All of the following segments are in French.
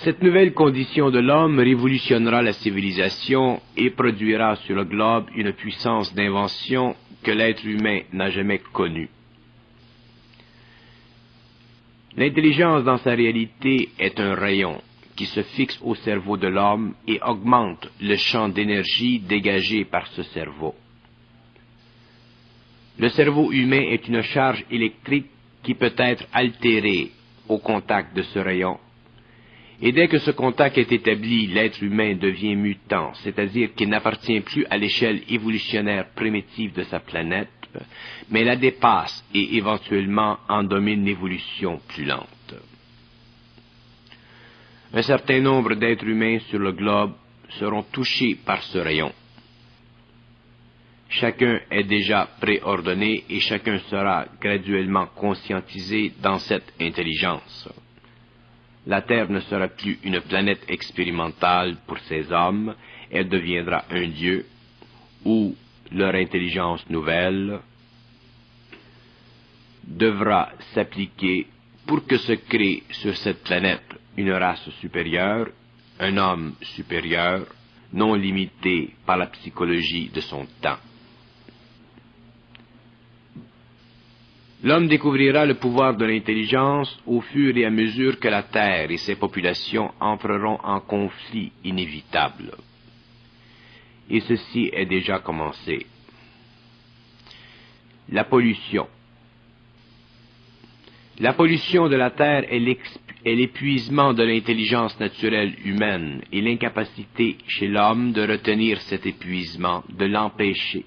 Cette nouvelle condition de l'homme révolutionnera la civilisation et produira sur le globe une puissance d'invention que l'être humain n'a jamais connue. L'intelligence dans sa réalité est un rayon qui se fixe au cerveau de l'homme et augmente le champ d'énergie dégagé par ce cerveau. Le cerveau humain est une charge électrique qui peut être altérée au contact de ce rayon. Et dès que ce contact est établi, l'être humain devient mutant, c'est-à-dire qu'il n'appartient plus à l'échelle évolutionnaire primitive de sa planète, mais la dépasse et éventuellement en domine l'évolution plus lente. Un certain nombre d'êtres humains sur le globe seront touchés par ce rayon. Chacun est déjà préordonné et chacun sera graduellement conscientisé dans cette intelligence. La Terre ne sera plus une planète expérimentale pour ces hommes, elle deviendra un Dieu, où leur intelligence nouvelle devra s'appliquer pour que se crée sur cette planète une race supérieure, un homme supérieur, non limité par la psychologie de son temps. L'homme découvrira le pouvoir de l'intelligence au fur et à mesure que la Terre et ses populations entreront en conflit inévitable. Et ceci est déjà commencé. La pollution. La pollution de la Terre est l'épuisement de l'intelligence naturelle humaine et l'incapacité chez l'homme de retenir cet épuisement, de l'empêcher.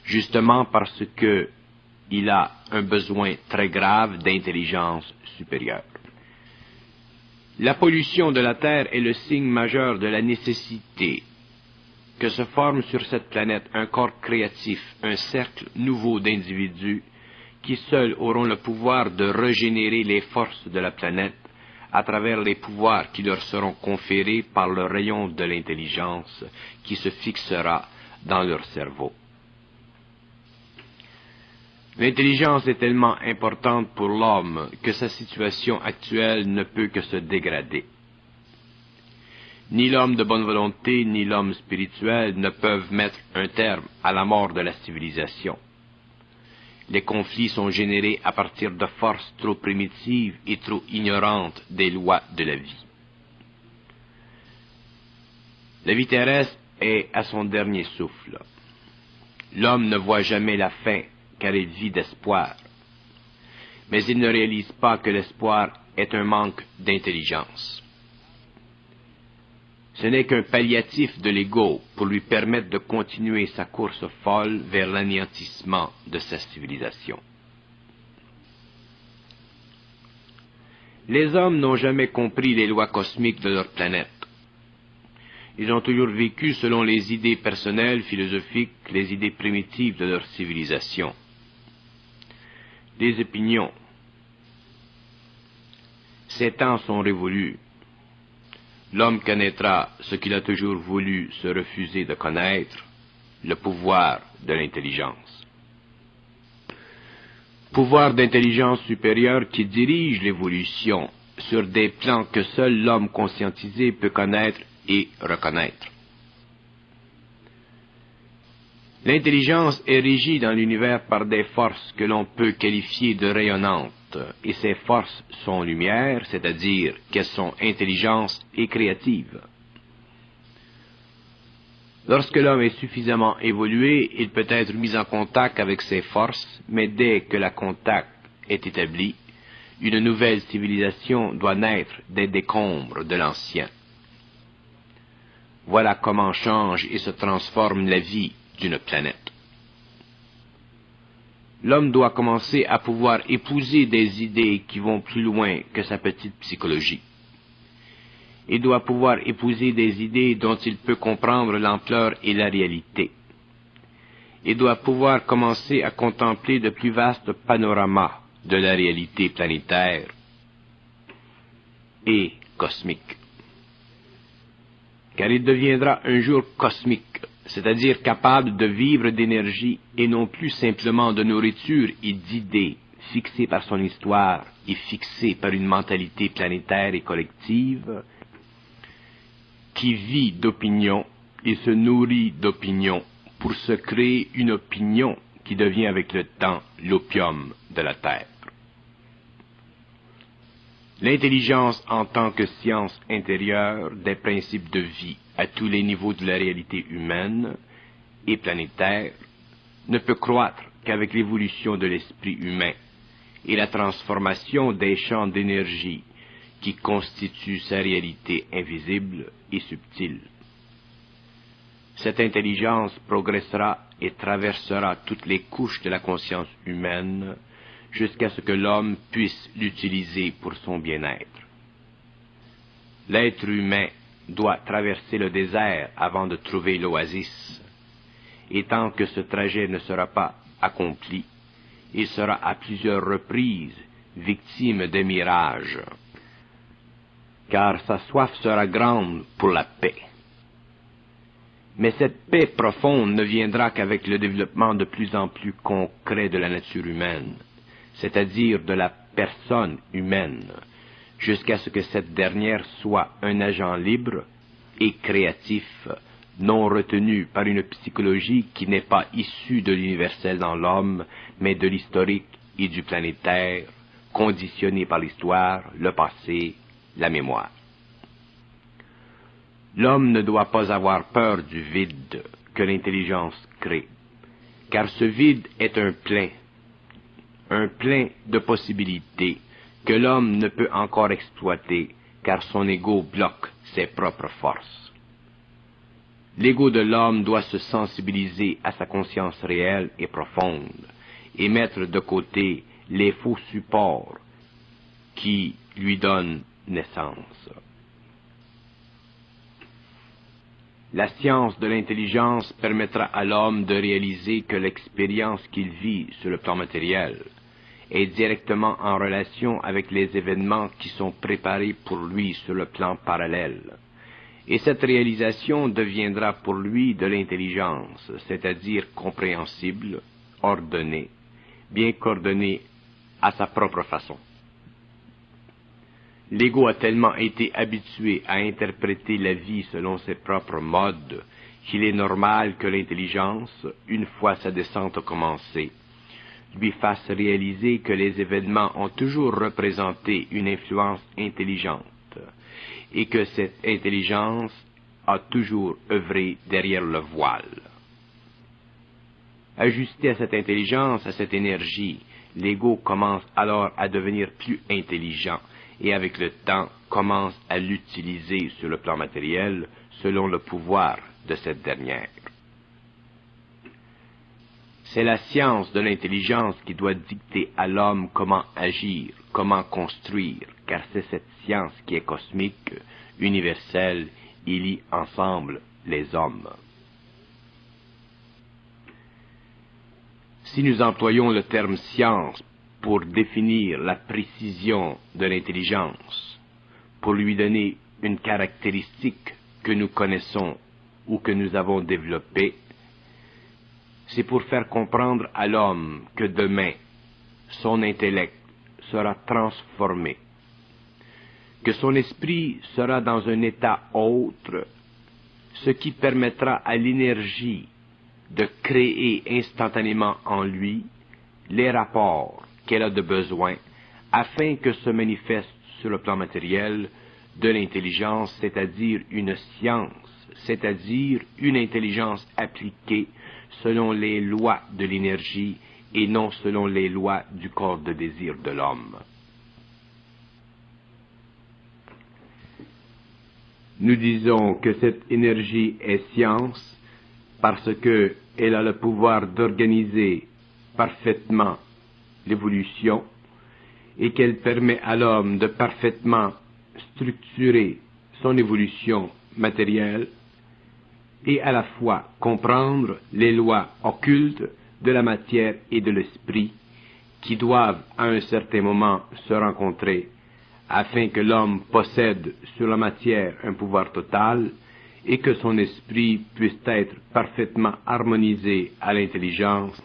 Justement parce qu'il a un besoin très grave d'intelligence supérieure. La pollution de la Terre est le signe majeur de la nécessité que se forme sur cette planète un corps créatif, un cercle nouveau d'individus qui seuls auront le pouvoir de régénérer les forces de la planète à travers les pouvoirs qui leur seront conférés par le rayon de l'intelligence qui se fixera dans leur cerveau. L'intelligence est tellement importante pour l'homme que sa situation actuelle ne peut que se dégrader. Ni l'homme de bonne volonté, ni l'homme spirituel ne peuvent mettre un terme à la mort de la civilisation. Les conflits sont générés à partir de forces trop primitives et trop ignorantes des lois de la vie. La vie terrestre est à son dernier souffle. L'homme ne voit jamais la fin, car il vit d'espoir. Mais il ne réalise pas que l'espoir est un manque d'intelligence. Ce n'est qu'un palliatif de l'ego pour lui permettre de continuer sa course folle vers l'anéantissement de sa civilisation. Les hommes n'ont jamais compris les lois cosmiques de leur planète. Ils ont toujours vécu selon les idées personnelles, philosophiques, les idées primitives de leur civilisation. Des opinions. Ces temps sont révolus. L'homme connaîtra ce qu'il a toujours voulu se refuser de connaître, le pouvoir de l'intelligence. Pouvoir d'intelligence supérieure qui dirige l'évolution sur des plans que seul l'homme conscientisé peut connaître et reconnaître. L'intelligence est régie dans l'univers par des forces que l'on peut qualifier de rayonnantes, et ces forces sont lumière, c'est-à-dire qu'elles sont intelligence et créatives. Lorsque l'homme est suffisamment évolué, il peut être mis en contact avec ces forces, mais dès que le contact est établi, une nouvelle civilisation doit naître des décombres de l'ancien. Voilà comment change et se transforme la vie d'une planète. L'homme doit commencer à pouvoir épouser des idées qui vont plus loin que sa petite psychologie. Il doit pouvoir épouser des idées dont il peut comprendre l'ampleur et la réalité. Il doit pouvoir commencer à contempler de plus vastes panoramas de la réalité planétaire et cosmique. Car il deviendra un jour cosmique, c'est-à-dire capable de vivre d'énergie et non plus simplement de nourriture et d'idées fixé par son histoire et fixé par une mentalité planétaire et collective, qui vit d'opinion et se nourrit d'opinion pour se créer une opinion qui devient avec le temps l'opium de la Terre. L'intelligence en tant que science intérieure des principes de vie à tous les niveaux de la réalité humaine et planétaire ne peut croître qu'avec l'évolution de l'esprit humain et la transformation des champs d'énergie qui constituent sa réalité invisible et subtile. Cette intelligence progressera et traversera toutes les couches de la conscience humaine jusqu'à ce que l'homme puisse l'utiliser pour son bien-être. L'être humain doit traverser le désert avant de trouver l'oasis, et tant que ce trajet ne sera pas accompli, il sera à plusieurs reprises victime des mirages, car sa soif sera grande pour la paix. Mais cette paix profonde ne viendra qu'avec le développement de plus en plus concret de la nature humaine, c'est-à-dire de la personne humaine, jusqu'à ce que cette dernière soit un agent libre et créatif, non retenu par une psychologie qui n'est pas issue de l'universel dans l'homme, mais de l'historique et du planétaire, conditionné par l'histoire, le passé, la mémoire. L'homme ne doit pas avoir peur du vide que l'intelligence crée, car ce vide est un plein de possibilités que l'homme ne peut encore exploiter, car son ego bloque ses propres forces. L'ego de l'homme doit se sensibiliser à sa conscience réelle et profonde, et mettre de côté les faux supports qui lui donnent naissance. La science de l'intelligence permettra à l'homme de réaliser que l'expérience qu'il vit sur le plan matériel est directement en relation avec les événements qui sont préparés pour lui sur le plan parallèle. Et cette réalisation deviendra pour lui de l'intelligence, c'est-à-dire compréhensible, ordonnée, bien coordonnée à sa propre façon. L'ego a tellement été habitué à interpréter la vie selon ses propres modes qu'il est normal que l'intelligence, une fois sa descente commencée, lui fasse réaliser que les événements ont toujours représenté une influence intelligente et que cette intelligence a toujours œuvré derrière le voile. Ajusté à cette intelligence, à cette énergie, l'ego commence alors à devenir plus intelligent et avec le temps commence à l'utiliser sur le plan matériel selon le pouvoir de cette dernière. C'est la science de l'intelligence qui doit dicter à l'homme comment agir, comment construire, car c'est cette science qui est cosmique, universelle, et lie ensemble les hommes. Si nous employons le terme science pour définir la précision de l'intelligence, pour lui donner une caractéristique que nous connaissons ou que nous avons développée, c'est pour faire comprendre à l'homme que demain, son intellect sera transformé, que son esprit sera dans un état autre, ce qui permettra à l'énergie de créer instantanément en lui les rapports qu'elle a de besoin afin que se manifeste sur le plan matériel de l'intelligence, c'est-à-dire une science, c'est-à-dire une intelligence appliquée selon les lois de l'énergie et non selon les lois du corps de désir de l'homme. Nous disons que cette énergie est science parce qu'elle a le pouvoir d'organiser parfaitement l'évolution et qu'elle permet à l'homme de parfaitement structurer son évolution matérielle et à la fois comprendre les lois occultes de la matière et de l'esprit qui doivent à un certain moment se rencontrer afin que l'homme possède sur la matière un pouvoir total et que son esprit puisse être parfaitement harmonisé à l'intelligence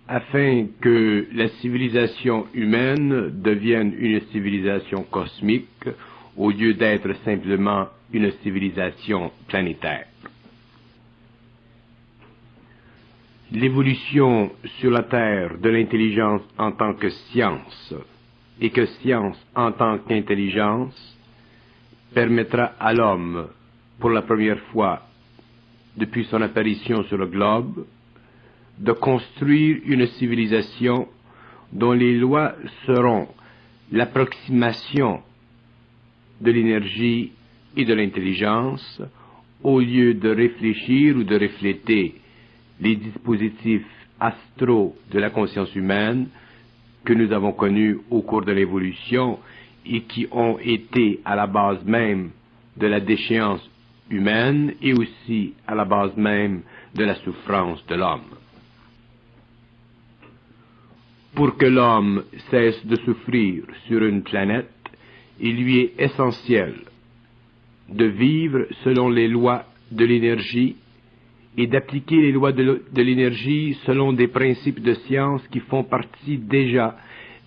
afin que la civilisation humaine devienne une civilisation cosmique au lieu d'être simplement une civilisation planétaire. L'évolution sur la Terre de l'intelligence en tant que science et que science en tant qu'intelligence permettra à l'homme, pour la première fois depuis son apparition sur le globe, de construire une civilisation dont les lois seront l'approximation de l'énergie et de l'intelligence, au lieu de réfléchir ou de refléter les dispositifs astraux de la conscience humaine que nous avons connus au cours de l'évolution et qui ont été à la base même de la déchéance humaine et aussi à la base même de la souffrance de l'homme. Pour que l'homme cesse de souffrir sur une planète, il lui est essentiel de vivre selon les lois de l'énergie et d'appliquer les lois de l'énergie selon des principes de science qui font partie déjà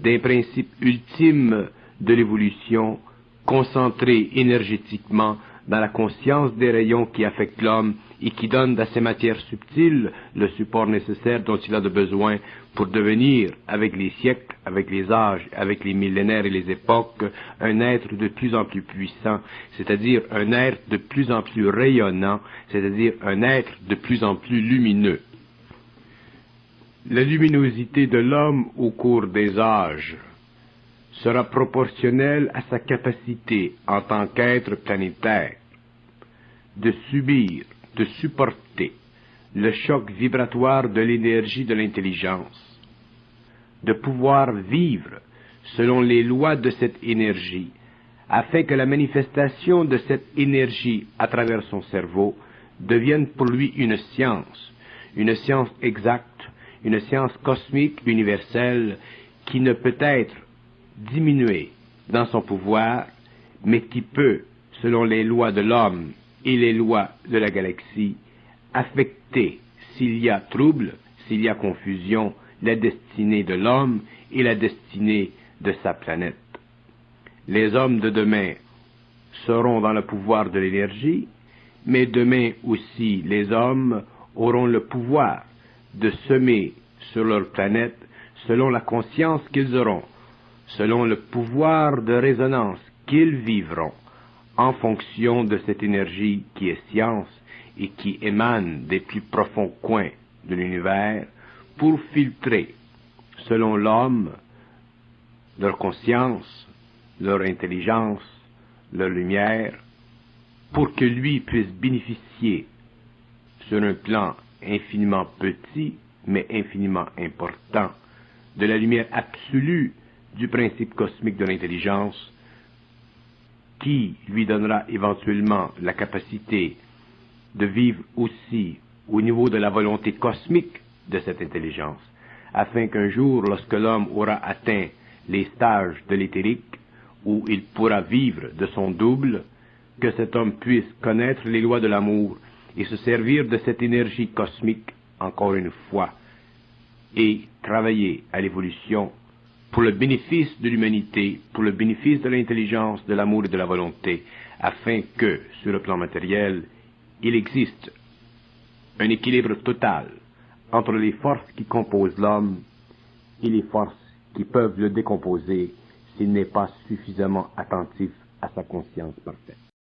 des principes ultimes de l'évolution, concentrés énergétiquement dans la conscience des rayons qui affectent l'homme et qui donnent à ces matières subtiles le support nécessaire dont il a besoin pour devenir, avec les siècles, avec les âges, avec les millénaires et les époques, un être de plus en plus puissant, c'est-à-dire un être de plus en plus rayonnant, c'est-à-dire un être de plus en plus lumineux. La luminosité de l'homme au cours des âges sera proportionnelle à sa capacité en tant qu'être planétaire de subir, de supporter le choc vibratoire de l'énergie de l'intelligence, de pouvoir vivre selon les lois de cette énergie, afin que la manifestation de cette énergie à travers son cerveau devienne pour lui une science exacte, une science cosmique universelle qui ne peut être diminuée dans son pouvoir, mais qui peut, selon les lois de l'homme et les lois de la galaxie, affecter, s'il y a trouble, s'il y a confusion, la destinée de l'homme et la destinée de sa planète. Les hommes de demain seront dans le pouvoir de l'énergie, mais demain aussi les hommes auront le pouvoir de semer sur leur planète selon la conscience qu'ils auront, selon le pouvoir de résonance qu'ils vivront, en fonction de cette énergie qui est science et qui émane des plus profonds coins de l'univers, pour filtrer, selon l'homme, leur conscience, leur intelligence, leur lumière, pour que lui puisse bénéficier sur un plan infiniment petit, mais infiniment important, de la lumière absolue du principe cosmique de l'intelligence, qui lui donnera éventuellement la capacité de vivre aussi au niveau de la volonté cosmique de cette intelligence, afin qu'un jour, lorsque l'homme aura atteint les stages de l'éthérique, où il pourra vivre de son double, que cet homme puisse connaître les lois de l'amour et se servir de cette énergie cosmique, encore une fois, et travailler à l'évolution pour le bénéfice de l'humanité, pour le bénéfice de l'intelligence, de l'amour et de la volonté, afin que, sur le plan matériel, il existe un équilibre total entre les forces qui composent l'homme et les forces qui peuvent le décomposer s'il n'est pas suffisamment attentif à sa conscience parfaite.